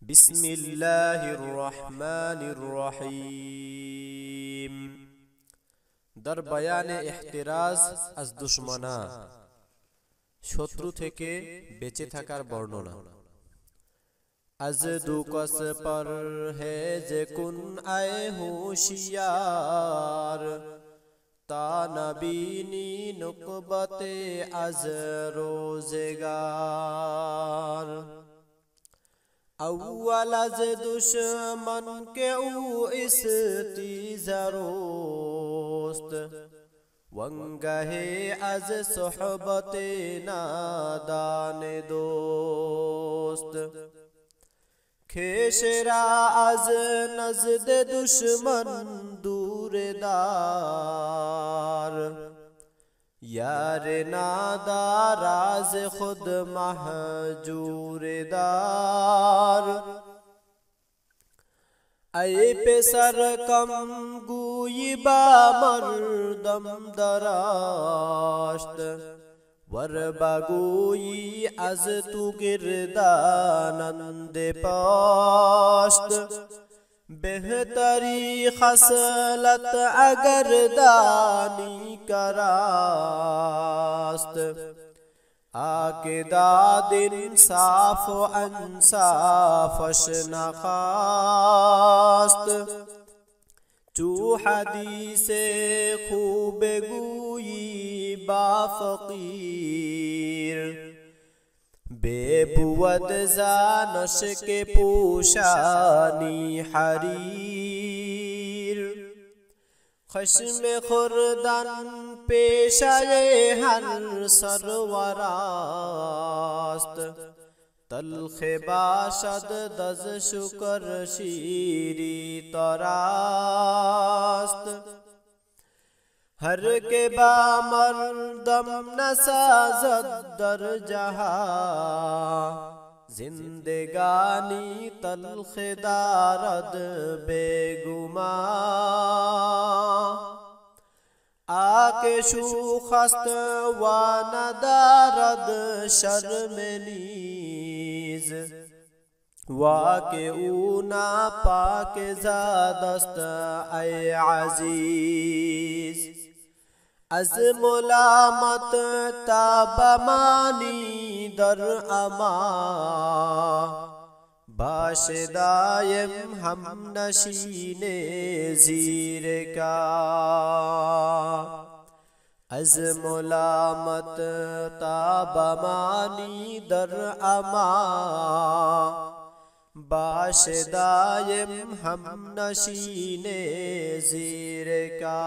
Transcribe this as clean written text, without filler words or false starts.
बिस्मिल्लाहिर्रहमानिर्रहीम। दर बयाने इहतिराज अज दुश्मना, शत्रु थेके बेचे थाकार बर्णना। अज दुकस पर है जे कुन आए होशियार, ता नबीनी नुकबते अज रोजेगार। अव्वल अज दुश्मन के ऊ इस्तीज़रोस्त, वंगहे अज सोहबते नादान दोस्त। खेशरा अज नज़द दुश्मन दूरदार, यार नादाराज खुद महजूरदार। ऐ पे सर कम गुई बा मर्दम दराश्त, वर बगुई अज तू गिरदानंद पाश्त। बेहतरी खसलत अगर दानी करास्त, आके दादिन साफ अंसाफश नखास्त। चू हदीसे खूब गुई बा फकीर, बेबुवद जानश के पोशानी हरीर। खश्म खुर्दन पेशाए हर सरवरास्त, तलखे बाशद दज शुकर शीरी तरास्त। हर के बामर्दम नसाजद दर जहा, जिंदगानी तलखे दारद बेगुमा। आके शूखस्त वान दारद शर्मनीज, वाके ऊना पाके ज़ादस्त ऐ अजीज। अज मुलामत ताबमानी दर अमा, बाशदायम हम नशीने ज़ीर का। अज मुलामत ताबमानी दर अमा, बाशदायम हम नशीने ज़ीर का।